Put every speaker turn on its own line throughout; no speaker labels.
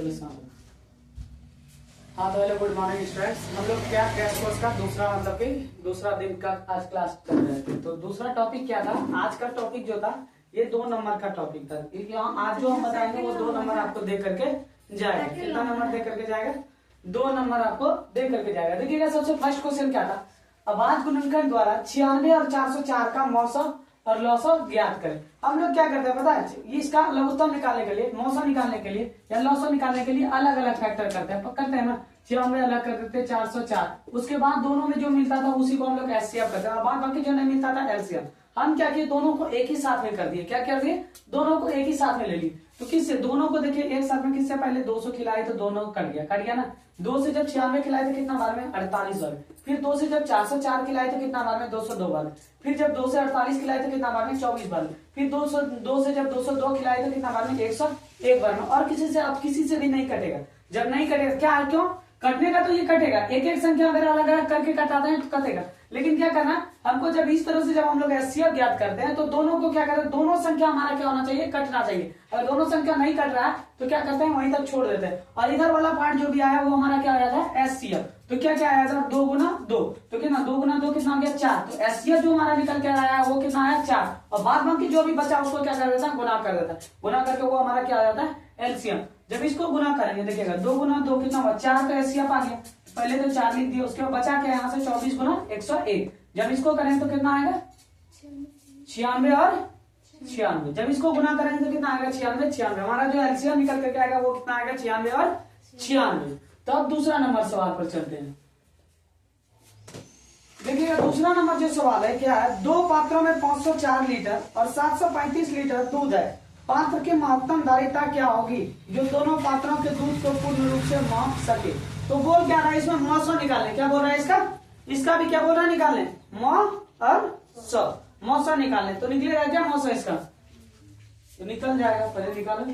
चलो शाम। हाँ तो हेलो गुड मॉर्निंग स्टूडेंट्स, हम लोग क्या क्रैश कोर्स का दूसरा मतलब कि दूसरा दिन का आज क्लास कर रहे थे। तो दूसरा टॉपिक क्या था? आज का टॉपिक जो था ये 2 नंबर का टॉपिक था। आज जो हम बताएंगे वो 2 नंबर आपको दे करके जाएगा। कितना नंबर दे करके जाएगा? 2 नंबर आपको दे करके जाएगा। देखिएगा सबसे फर्स्ट क्वेश्चन क्या था? आवाज गुणनखंड द्वारा 96 और 404 का मौसम और लौसम ज्ञात करें। हम लोग क्या करते हैं पता है? इसका लघुत्तम निकालने के लिए, मौसम निकालने के लिए या लौसम निकालने के लिए अलग अलग फैक्टर करते हैं ना। 96 अलग कर देते, 404, उसके बाद दोनों में जो मिलता था उसी को हम लोग एचसीएफ करते हैं। बाद बाकी जो नहीं मिलता था एलसीएम। हम क्या किए? दोनों को एक ही साथ में कर दिए। क्या कर दिए? दोनों को एक ही साथ में ले लिए। तो किससे? दोनों को देखिए एक साथ में। किससे? पहले 200 खिलाए तो दोनों कट गया ना। 2 से जब 96 खिलाए तो कितना बार में? 48 बार। फिर 2 से जब 404 खिलाए तो कितना बार में? 202 बार। फिर जब 2 से 48 खिलाए तो कितना बार में? 24 बार। फिर 2 से जब 202 खिलाए तो कितना बार में? 101 बार में। और किसी से अब किसी से भी नहीं कटेगा। जब नहीं कटेगा क्या? क्यों कटने का? तो ये कटेगा, एक एक संख्या अगर अलग अलग करके कटाते हैं तो कटेगा। लेकिन क्या करना हमको? जब इस तरह से जब हम लोग एचसीएफ ज्ञात करते हैं तो दोनों को क्या करते हैं? दोनों संख्या हमारा क्या होना चाहिए? कटना चाहिए। अगर दोनों संख्या नहीं कट रहा है तो क्या करते हैं? वहीं तक छोड़ देते हैं। और इधर वाला पार्ट जो भी आया वो हमारा क्या आया था? एचसीएफ। तो क्या क्या आया था? 2 गुना 2। तो कितना? 2 गुना 2 कितना हो गया? 4। तो एचसीएफ जो हमारा निकल के आया वो कितना आया? 4। और बाद बाकी जो भी बचा उसको क्या कर देता है? गुना कर देता है। गुना करके वो हमारा क्या आ जाता है? एलसीएम। जब इसको गुना करेंगे देखिएगा 2 गुना 2 कितना हुआ? 4 का एचसीएफ आ गया। पहले तो 4 लिख दिया, उसके बाद बचा क्या? यहाँ से 24 गुना 101। जब इसको करेंगे तो कितना आएगा? 96 और 96। जब इसको गुना करेंगे तो कितना आएगा? 96। हमारा जो एलसीएम निकल करके आएगा वो कितना आएगा? 96 और 96। तो अब दूसरा नंबर सवाल पर चलते हैं। देखिएगा दूसरा नंबर जो सवाल है क्या है? 2 पात्रों में 504 लीटर और 735 लीटर दूध है। पात्र की महत्तम धारिता क्या होगी जो दोनों पात्रों के दूध को पूर्ण रूप से माप सके? तो बोल क्या रहा है इसमें? मौसम निकालने। क्या बोल रहा है इसका? इसका भी क्या बोल रहा है? निकालने। मौ और स, मौसम निकालने। तो निकलेगा क्या मौसम इसका? तो निकल जाएगा, पहले निकालो।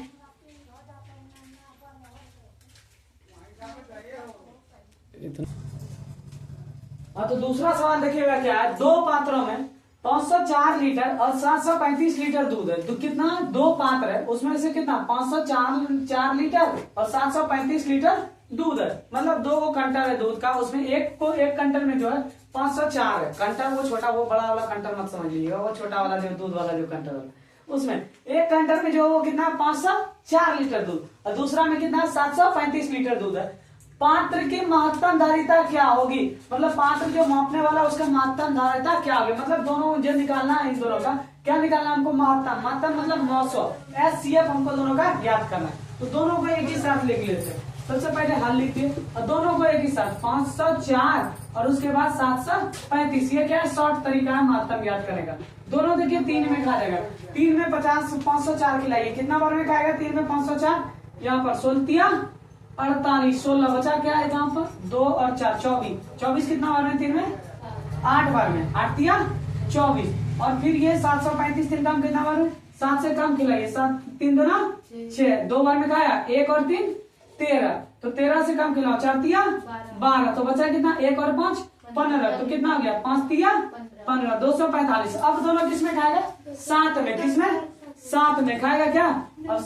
हाँ तो दूसरा सवाल देखिएगा क्या है? 2 पात्रों में 504 लीटर और 735 लीटर दूध है। तो कितना? 2 पात्र है, उसमें से कितना? 504 लीटर और 735 लीटर दूध है। मतलब 2 कंटर है दूध का, उसमें एक कंटर में जो है 504 है। कंटर वो छोटा, वो बड़ा वाला कंटर मत समझ लीजिएगा, वो छोटा वाला जो दूध वाला जो कंटर वाला, उसमें एक कंटर में जो वो कितना? 504 लीटर दूध और दूसरा में कितना? 735 लीटर दूध है। पात्र की महत्तम धारिता क्या होगी? मतलब पात्र जो मापने वाला उसका महत्तम धारिता क्या होगी? मतलब दोनों जो निकालना है, इन दोनों का क्या निकालना हमको? महत्तम मतलब 900। एचसीएफ हमको दोनों का ज्ञात करना है। तो दोनों को एक ही साथ लिख लेते हैं। सबसे पहले हल लिखिए और दोनों को एक ही साथ 504 और उसके बाद 735। ये क्या है? शॉर्ट तरीका है महत्तम ज्ञात करने का। दोनों देखिए 3 में खा जाएगा। 3 में 504 खिलाइए, कितना बार में खाएगा? 3 में 504। यहाँ पर 16 48, 16 बचा क्या है यहाँ पर? 2 और 4 24। 24 कितना बार में? 3 में 8 बार में। 8 या 24। और फिर ये 735 3 कम कितना बार में? 7 से कम खिलाइए। 7 3 दूना 6, 2 बार में खाया। 1 और 3 13। तो 13 से कम खिलाओ। 4 तिया 12। तो बचा कितना? 1 और 5 15। तो कितना हो गया? 5 तिया 15, 245। अब दोनों किसमें खाएगा? 7 में। किसमें? 7 में खाएगा क्या? अब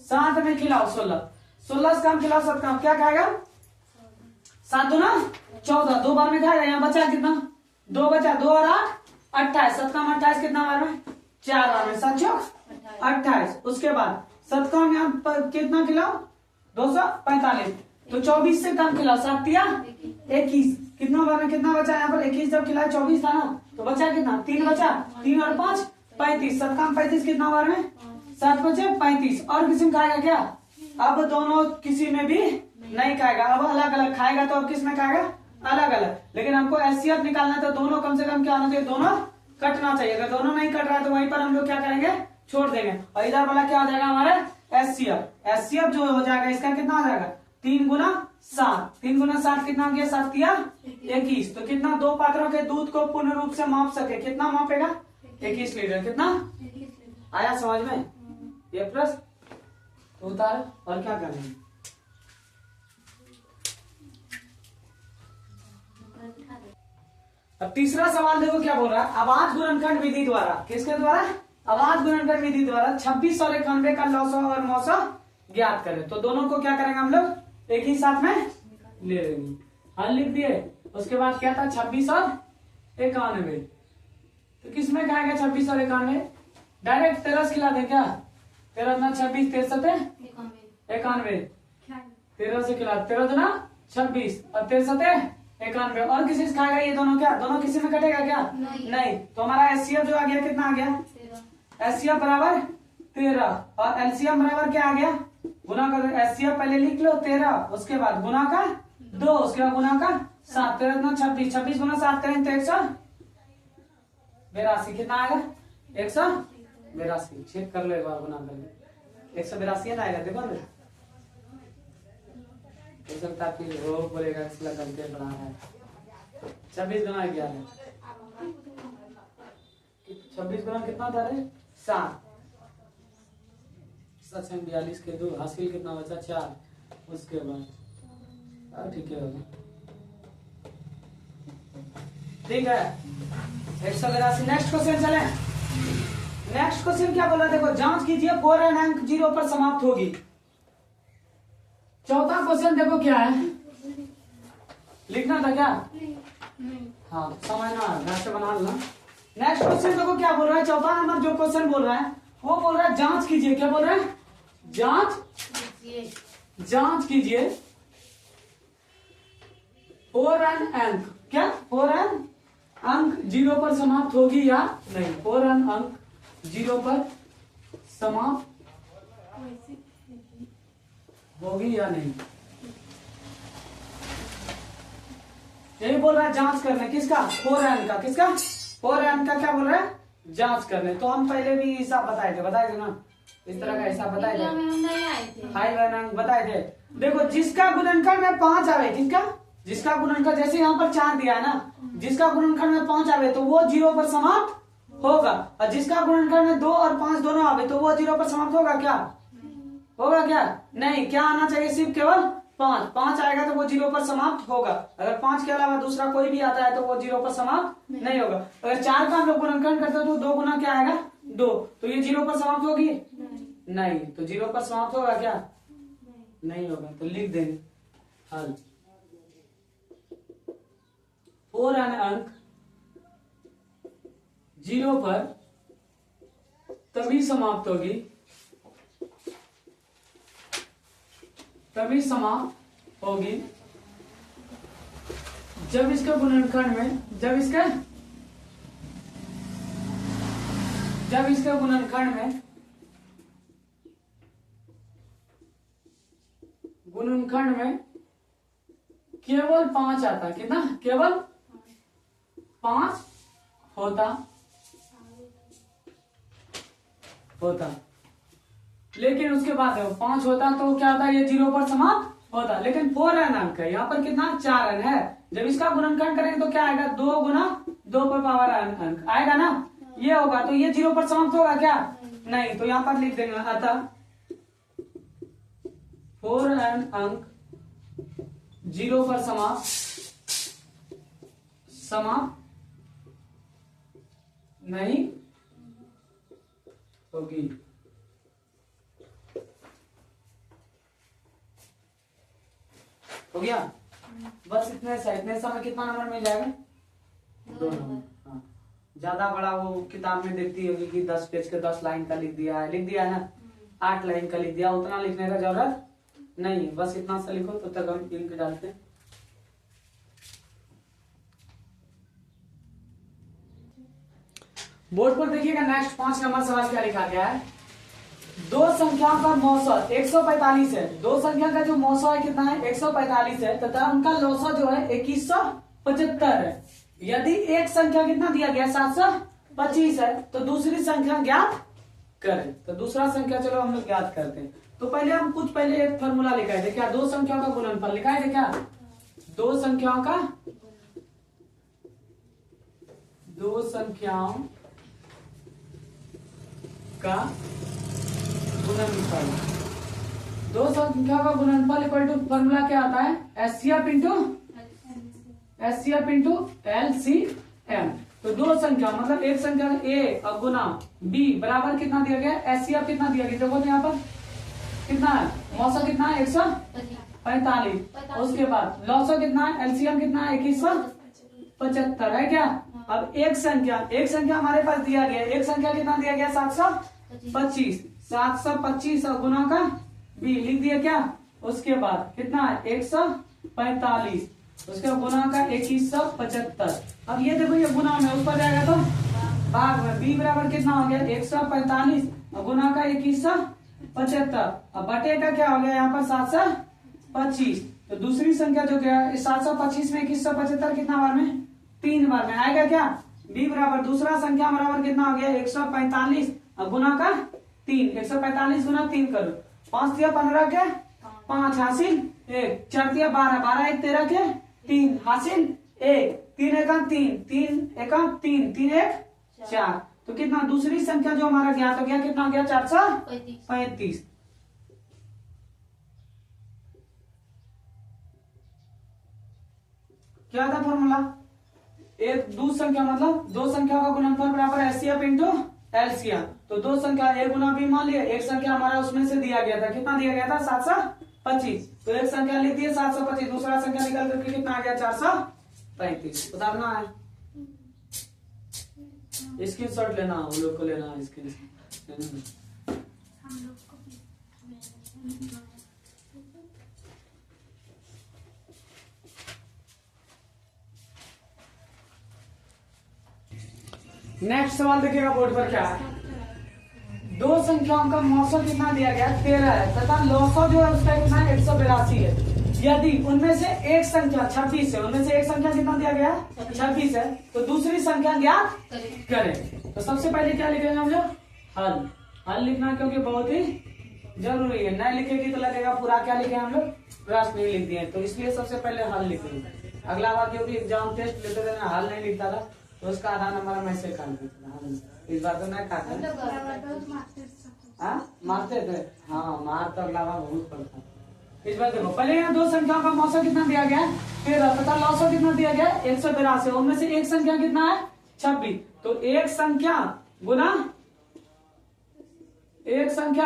7 में खिलाओ 16। 16 से कम खिलाओ 7 कम। क्या खाएगा? 7 दूना 14, 2 बार में खाएगा। यहाँ बचा कितना? 2 बचा। 2 और 8 28। 7 कम 28 कितना बार में? 4 बार में। 7 चौक 28। उसके बाद 7 कम यहाँ पर कितना खिलाओ? 245। तो 24 से कम खिलाओ। 7 तिया 21। कितना बार में? कितना बचा यहाँ पर? 21 जब खिलाया 24 था ना, तो बचा कितना? 3 बचा। 3 और 5 35। 7 कम 35 कितना बार में? 7 बचे 35। और किसी में खाएगा क्या? अब दोनों किसी में भी नहीं खाएगा। अब अलग अलग खाएगा। तो अब किस में खाएगा? अलग अलग। लेकिन हमको एचसीएफ निकालना है तो दोनों कम से कम क्या होना चाहिए? दोनों कटना चाहिए। अगर दोनों नहीं कट रहा है तो वहीं पर हम लोग क्या करेंगे? छोड़ देंगे। और इधर वाला क्या हो जाएगा हमारा? एचसीएफ। एचसीएफ जो हो जाएगा इसका कितना हो जाएगा? 3 गुना 7। 3 गुना 7 कितना हो गया? 7 तिया 21। तो कितना? 2 पात्रों के दूध को पूर्ण रूप से माप सके। कितना मापेगा? 21 लीटर। कितना आया समझ में? ये प्लस उतार और क्या करेंगे? अब तीसरा सवाल देखो क्या बोल रहा है? आवाज गुणनखंड विधि द्वारा, किसके द्वारा? आवाज गुणनखंड विधि द्वारा 26 और 91 का लौसा और मौसा ज्ञात करें। तो दोनों को क्या करेंगे हम लोग एक ही साथ में ले लेंगे। हल लिख दिए। उसके बाद क्या था 26 और 91। तो किसमें क्या आएगा 26 और 91? डायरेक्ट 13 खिला दें क्या? 13 ना 26 63 91। 13 से खिला 13 दुना 26 और 63 91। और किसी से खाएगा ये दोनों? क्या दोनों किसी में कटेगा क्या? नहीं। तो हमारा एचसीएफ जो आ गया कितना आ गया? एचसीएफ बराबर 13 और एलसीएम बराबर क्या आ गया? गुना कर एचसीएफ पहले लिख लो 13, उसके बाद गुना का 2, उसके बाद गुना का 7। 13 दुना 26, 26 गुना 7 करें तो 182। कितना आएगा? 182। चेक कर लो एक बार गुना कर 182 ना आएगा। देखो ना हो सकता है कि वो बोलेगा इसलिए करके बना है। 26 गुना 11, 26 गुना कितना था रे? 7। 42 के 2 हासिल कितना बचा? 4। उसके बाद ठीक है होगा। ठीक है 182। नेक्स्ट क्वेश्चन चले। नेक्स्ट क्वेश्चन क्या बोला? देखो जांच कीजिए 4 n अंक 0 पर समाप्त होगी। चौथा क्वेश्चन देखो क्या है, लिखना था क्या? हाँ समझना घर से बना लेना। नेक्स्ट क्वेश्चन देखो क्या बोल रहा है। चौथा नंबर जो क्वेश्चन बोल रहा है वो बोल रहा है जांच कीजिए। क्या बोल रहा है? जांच कीजिए 4 n अंक। क्या 4 n अंक 0 पर समाप्त होगी या नहीं? 4 n अंक 0 पर समाप्त होगी या नहीं, यही बोल रहा है जांच करने। किसका? 4 n का। किसका? 4 n का क्या बोल रहा है? जांच करने। तो हम पहले भी हिसाब बताए थे ना, इस तरह का हिसाब बताए थे, 5 n अंक बताए थे। देखो जिसका गुणनखंड में 5 आवे, किसका? जिसका गुणनखंड जैसे यहाँ पर 4 दिया है ना, जिसका गुणनखंड में 5 आवे तो वो 0 पर समाप्त होगा, और जिसका गुणनखंड में 2 और 5 दोनों आवे तो वो 0 पर समाप्त होगा क्या? होगा क्या? नहीं। क्या आना चाहिए? सिर्फ केवल 5। 5 आएगा तो वो 0 पर समाप्त होगा। अगर 5 के अलावा दूसरा कोई भी आता है तो वो 0 पर समाप्त नहीं होगा। अगर 4 का हम लोग गुणनखंड करते तो 2 गुना क्या आएगा? 2। तो ये 0 पर समाप्त होगी? नहीं। तो 0 पर समाप्त होगा क्या? नहीं होगा। तो लिख देंगे हल 4 n अंक 0 पर तभी समाप्त होगी, तभी समाप्त होगी जब इसके गुणनखंड में, जब इसके गुणनखंड में केवल 5 आता। कितना? केवल 5 होता। लेकिन उसके बाद 5 होता तो क्या होता? ये 0 पर समाप्त होता। लेकिन 4 n अंक है, यहाँ पर कितना? 4 n है। जब इसका गुणनखंड करेंगे तो क्या आएगा? 2 गुना 2 पर पावर n अंक आएगा ना, ये होगा। तो ये 0 पर समाप्त होगा क्या? नहीं। तो यहाँ पर लिख देंगे अतः 4 n अंक 0 पर समाप्त नहीं होगी। हो गया? बस इतने समय कितना नंबर मिल जाएगा? 2 नंबर। हाँ ज्यादा बड़ा वो किताब में देखती होगी कि 10 पेज के 10 लाइन का लिख दिया है ना, 8 लाइन का लिख दिया। उतना लिखने का जरूरत नहीं, बस इतना सा लिखो। तो तक हम इंक डालते हैं। बोर्ड पर देखिएगा नेक्स्ट 5 नंबर सवाल क्या लिखा गया है। दो संख्याओं का मौसर 145 है। दो संख्या का जो मौसर है कितना है? 145 है तथा उनका लौसर जो है 2175 है। यदि एक संख्या कितना दिया गया 725 है तो दूसरी संख्या ज्ञात करें। तो दूसरा संख्या चलो हम लोग ज्ञात करते हैं। तो पहले हम कुछ पहले एक फॉर्मूला लिखाए थे। क्या? दो संख्याओं का गुणनफल लिखाए थे क्या? दो संख्याओं का गुणनफल। दो संख्या का गुणनफल इक्वल टू फॉर्मूला क्या आता है? HCF into LCM. तो दो संख्या मतलब एक संख्या ए और गुना बी बराबर कितना दिया गया? एचसीएफ कितना दिया गया? देखो तो यहाँ पर कितना है, मौसम कितना है 145। उसके बाद लौसो कितना है, एलसीएम कितना है 2175 है क्या। अब एक संख्या हमारे पास दिया गया, एक संख्या कितना दिया गया 725। 725 और गुना का बी लिख दिया क्या। उसके बाद कितना है 145, उसके बाद गुना का 2175। अब ये देखो ये गुना में ऊपर जाएगा तो भाग में बी बराबर कितना हो गया 145 और गुना का 2175। अब बटे का क्या हो गया यहाँ पर 725। तो दूसरी संख्या जो क्या 725 में 2175 कितना बार में 3 बार में आएगा क्या। बी बराबर दूसरा संख्या बराबर कितना हो गया 145 और गुना का 3। 145 गुना 3 करो, 5 दिया 15 के 5 हासिल 1, 4 दिया 12, 12 1 13 के 3 हासिल 1, 3 एका 3, 3 एका 3, 3 1 4। तो कितना दूसरी संख्या जो हमारा ज्ञात हो गया कितना हो गया 435। क्या था फॉर्मूला, एक दो संख्या मतलब दो संख्या का गुणनफल बराबर एचसीएफ इंटू एलसीएम। तो दो संख्या ए गुना बी मान लिया, एक संख्या हमारा उसमें से दिया गया था, कितना दिया गया था 725। तो एक संख्या लिख दिए 725, दूसरा संख्या निकल करके कितना आ गया 435। उतारना है, स्क्रीनशॉट लेना, वो लोग को लेना स्क्रीनशॉट। नेक्स्ट सवाल देखिएगा बोर्ड पर क्या है। दो संख्याओं का मौसम कितना दिया गया 13 है तथा लौसो जो है उसका कितना 182 है। यदि उनमें से एक संख्या 26 है, उनमें से एक संख्या कितना दिया गया 26 है, तो दूसरी संख्या ज्ञात करें। तो सबसे पहले क्या लिखेंगे हम लोग हल। हल लिखना क्योंकि बहुत ही जरूरी है, नहीं लिखेगी तो लगेगा पूरा क्या लिखे हम लोग प्रश्न नहीं लिख दिए, तो इसलिए सबसे पहले हल लिखेंगे। अगला बार क्योंकि एग्जाम टेस्ट लेते थे ना हल नहीं लिखता था तो उसका आधा नंबर में से काट देता था। इस बार तो नहीं काटा, मारते थे हाँ, मार तो अगला बार बहुत पड़ता। इस बार देखो पहले यहाँ दो संख्याओं का मौसम कितना दिया गया 13 तथा लौसो कितना दिया गया 182। उनमें से एक संख्या कितना है 26। तो एक संख्या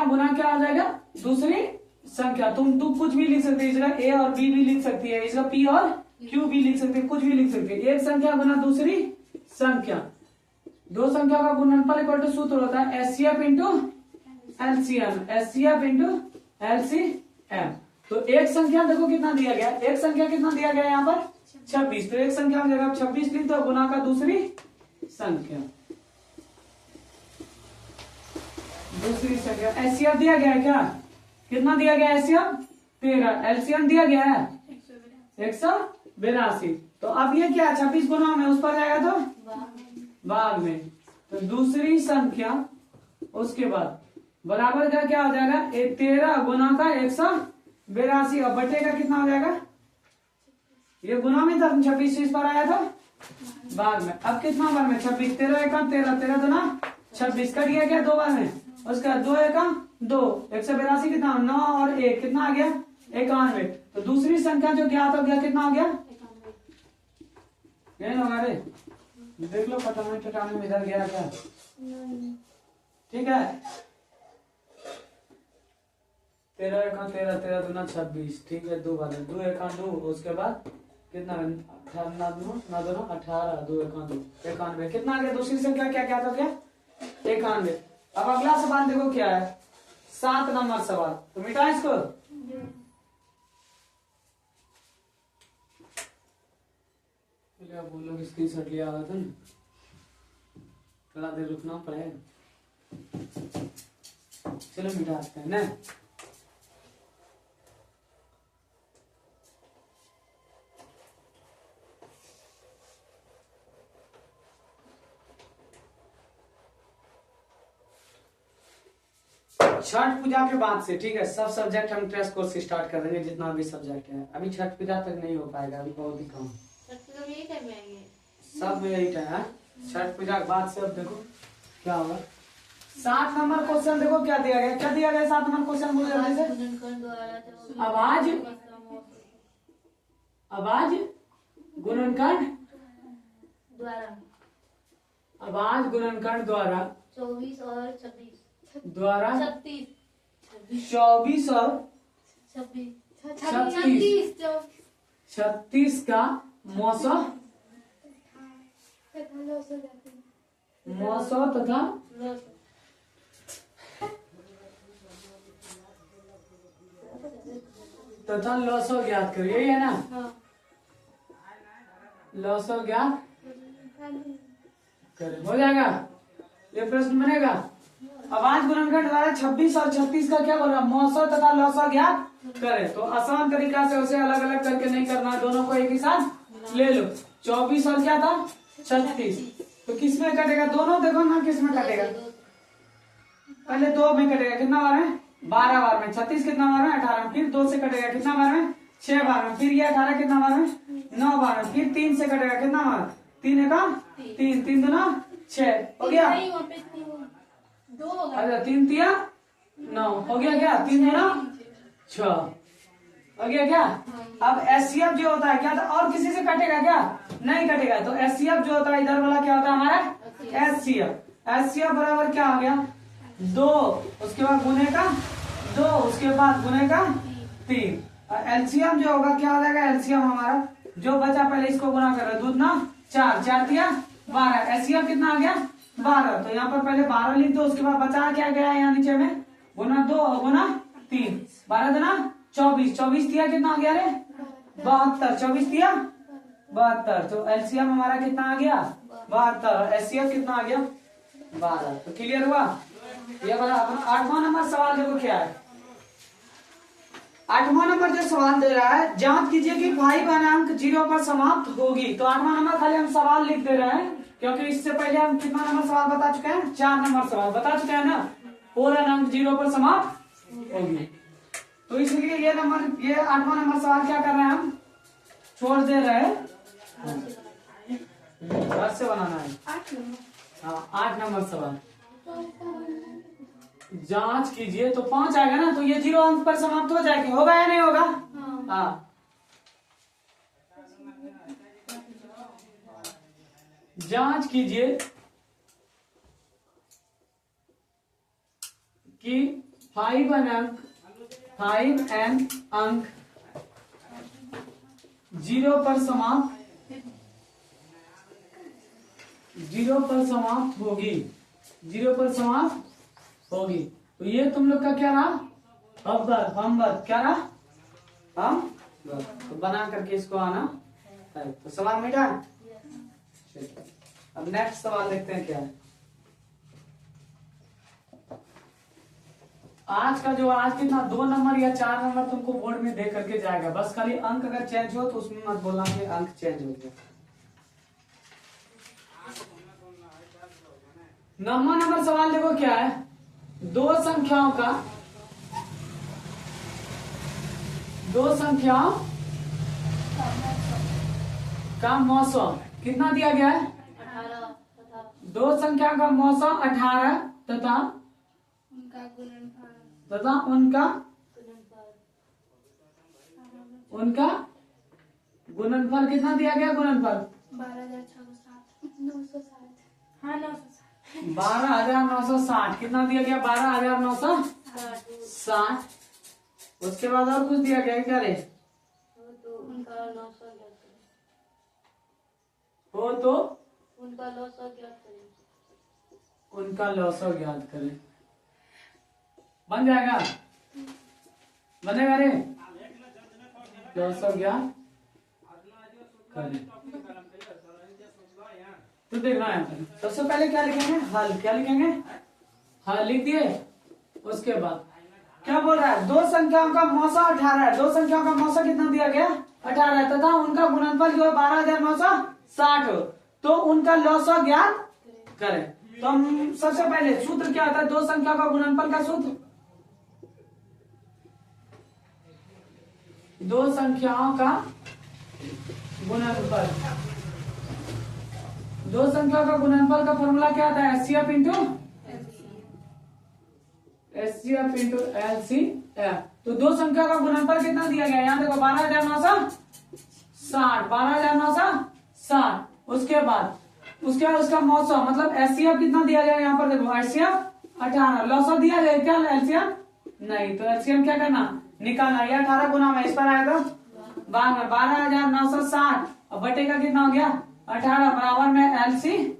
गुना क्या आ जाएगा दूसरी संख्या। तुम कुछ भी लिख सकते हो, इसका ए और बी भी लिख सकती है, इसका पी और क्यू भी लिख सकते है, कुछ भी लिख सकते है। एक संख्या गुना दूसरी संख्या, दो संख्या का गुणनफल इक्वल टू सूत्र होता है HCF into LCM, HCF into LCM. तो एक संख्या देखो कितना दिया गया, एक संख्या कितना दिया गया यहाँ पर 26। तो एक संख्या की जगह 26 लिख दो गुना का दूसरी संख्या, दूसरी संख्या। एचसीएफ दिया गया है क्या, कितना दिया गया एचसीएफ 13, एलसीएम दिया गया है 182। तो अब ये क्या 26 गुना में उस पर जाएगा तो भाग में, तो दूसरी संख्या उसके बाद बराबर का क्या हो जाएगा 13 गुना का 182 और बटे का कितना हो जाएगा, ये गुना में था 26 इस पर आया था भाग में। अब कितना बार में 26, 13 एका 13, 13 दुना 26 कट गया क्या दो बार में, उसका 2 एका 2, 182 कितना 9 और 1 कितना आ गया 91। तो दूसरी संख्या जो ज्ञात हो गया कितना हो गया नहीं होगा रे, देख लो पटाने में इधर गया क्या, ठीक है 13 एका 13, 13 दुना 26, ठीक है 2 बार 2 एका 2, उसके बाद कितना 18 2 18, 2 एका 2 91। कितना आ गया दूसरी संख्या क्या क्या हो गया 91। अब अगला सवाल देखो क्या है 7 नंबर सवाल, तो मिटा इसको। आप बोलो कि स्क्रीनशॉट लिया हुआ था ना, थोड़ा देर रुकना पड़ेगा, चलो मिटाते हैं ना। छठ पूजा के बाद से ठीक है सब सब्जेक्ट हम टेस्ट कोर्स स्टार्ट कर देंगे, जितना भी सब्जेक्ट है। अभी छठ पूजा तक नहीं हो पाएगा, अभी बहुत ही कम, सब में यही टाइम है। छठ पूजा के बाद से अब देखो क्या होगा। 7 नंबर क्वेश्चन देखो क्या दिया गया, क्या दिया गया 7 नंबर क्वेश्चन बोलो जल्दी से। आवाज गुणनखंड द्वारा
24 और 26
द्वारा
36
24 और 36 का मौसम तथा लॉसो ज्ञात करो, यही है ना। लॉसो ज्ञात करें, हो जाएगा ये प्रश्न बनेगा। अब आज गुणनखंड द्वारा 26 और 36 का क्या बोल रहा है, मौसम तथा लॉसो ज्ञात करें। तो आसान तरीका से उसे अलग अलग करके नहीं करना, दोनों को एक ही साथ ले लो। 24 और क्या था 36, तो किस में कटेगा, दोनों देखो ना किस में कटेगा। पहले 2 में कटेगा, कितना बार में 12 बार में। 36 कितना बार में 18, फिर 2 से कटेगा कितना बार में 6 बार में, फिर ये 18 कितना बार में 9 बार में, फिर 3 से कटेगा कितना बार 3 का 3, 3 दूना 6 हो गया। अच्छा 3 तिया 9 हो गया, क्या 3 दूना 6 हो गया क्या। अब एचसीएफ जो होता है क्या था, और किसी से कटेगा क्या, नहीं कटेगा। तो एचसीएफ जो होता है इधर वाला क्या होता है हमारा एचसीएफ बराबर क्या हो गया 2, उसके बाद गुने का 2, उसके बाद गुने का 3। एलसीएम जो होगा क्या हो जाएगा, एलसीएम हमारा जो बचा पहले इसको गुना कर रहे, दूध ना 4, 4 दिया 12, एलसीएम कितना आ गया 12। तो यहाँ पर पहले 12 लिख दो, उसके बाद बचा क्या गया यहाँ नीचे में गुना 2 और गुना 3, 12 देना 24, 24 दिया कितना आ गया रे 72, 24 दिया 72। तो एलसीएम हमारा कितना आ गया 72, एचसीएफ कितना आ गया 12। तो क्लियर हुआ। ये वाला अपना 8वां नंबर सवाल देखो क्या है। 8वां नंबर जो सवाल दे रहा है, जांच कीजिए कि 5 अंक 0 पर समाप्त होगी। तो 8वां नंबर खाली हम सवाल लिख दे रहे हैं, क्योंकि इससे पहले हम कितना नंबर सवाल बता चुके हैं, 4 नंबर सवाल बता चुके हैं ना। पूर्ण अंक 0 पर समाप्त होगी, तो इसलिए ये 8वां नंबर सवाल क्या कर रहे हैं हम छोड़ दे रहे हैं, घर से बनाना है। हाँ 8 नंबर सवाल जांच कीजिए, तो 5 आएगा ना, तो ये 0 अंक पर समाप्त हो जाएगा, होगा या नहीं होगा। हाँ जांच कीजिए कि 5 अंक 0 पर समाप्त होगी, 0 पर समाप्त होगी। तो ये तुम लोग का क्या रहा, हम क्या रहा, हम तो बना करके इसको आना है। तो सवाल मिटा। अब नेक्स्ट सवाल देखते हैं क्या है। आज का जो आज कितना 2 नंबर या 4 नंबर तुमको बोर्ड में दे करके जाएगा, बस खाली अंक अगर चेंज हो तो उसमें मत बोलना कि अंक चेंज हो गया। 9वां नंबर सवाल देखो क्या है, दो संख्याओं का मौसम कितना दिया गया है, 2 संख्याओं का मौसम 18 तथा उनका गुणनफल कितना दिया गया, गुणनफल 12,960 कितना दिया गया 12,960। उसके बाद और कुछ दिया गया क्या रे, हो तो उनका लॉस ज्ञात करें, बन जाएगा, बनेगा रे लॉस ज्ञात करें। तो देखना है सबसे पहले क्या लिखेंगे, हल। क्या लिखेंगे, हल लिख दिए। उसके बाद क्या बोल रहा है, 2 संख्याओं का मौसा 18 है, 2 संख्याओं का मौसा कितना दिया गया 18 है, तथा उनका गुणनफल जो है 12,960 तो उनका लॉसा ज्ञात करें। तो हम सबसे पहले सूत्र क्या होता है, 2 संख्या का गुणनफल का सूत्र, 2 संख्याओं का गुणनफल, 2 संख्याओं का गुणनफल का फॉर्मूला क्या आता है, एचसीएफ इंटू एलसीएफ। तो 2 संख्या का गुणनफल कितना दिया गया, यहाँ देखो 12,960। उसके बाद उसका मौसम मतलब एचसीएफ कितना दिया गया, यहाँ पर देखो एचसीएफ 18, लॉसा दिया गया क्या एलसीएफ नहीं, तो एलसीएम क्या करना, निकालना। ये 18 गुना में इस पर आएगा 12, 12,960 और बटे का कितना हो गया 18 बराबर में एलसीएम।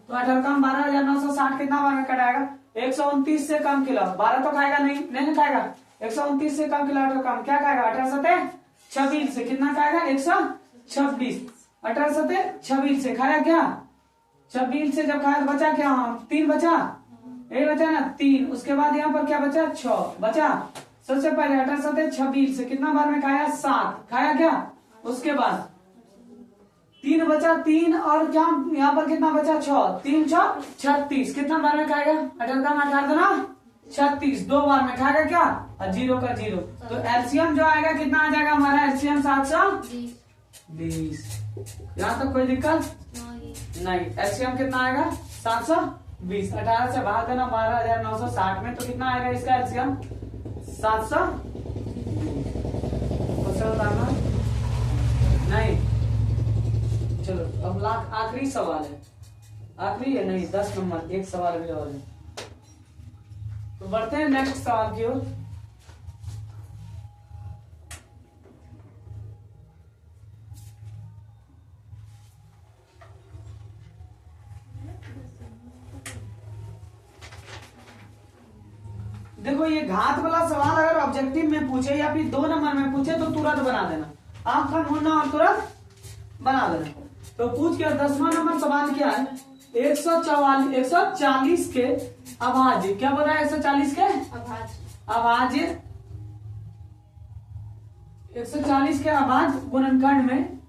तो 18 कम 12,960 कितना बार में कटाएगा 129 से कम किलो। 12 तो खाएगा नहीं खाएगा। 129 से कम किलो 18 कम क्या खाएगा 18 सते 26 से कितना खाएगा 126। 18 सते 26 से खाया क्या 26 से जब खाया तो बचा क्या 3 बचा, यही बचा ना 3। उसके बाद यहाँ पर क्या बचा 6 बचा। सबसे पहले 18 सते 26 से कितना बार में खाया 7 खाया क्या। उसके बाद 3 बचा 3 और क्या यहाँ पर कितना बचा 6, 3 6 36 कितना बार में खाएगा 18 का 18 ना 36 2 बार में खाएगा क्या और 0 का 0। तो एलसीएम जो आएगा कितना आ जाएगा हमारा एलसीएम 720। यहाँ तक कोई दिक्कत नहीं। एलसीएम कितना आएगा 720। 18 से भाग देना 12,960 में तो कितना आएगा इसका एलसीएम 700 बताना नहीं। चलो अब आखिरी सवाल है, आखिरी है नहीं 10 नंबर, एक सवाल भी और है। तो बढ़ते हैं नेक्स्ट सवाल की ओर। देखो ये घात वाला सवाल अगर ऑब्जेक्टिव में पूछे या फिर 2 नंबर में पूछे तो तुरंत बना देना, आंख मूंदना और तुरंत बना देना। तो पूछ के 10वां नंबर सवाल क्या है 140 के अभाज्य, क्या बोल रहा है 140 के अभाज्य 140 के अभाज्य गुणनखंड में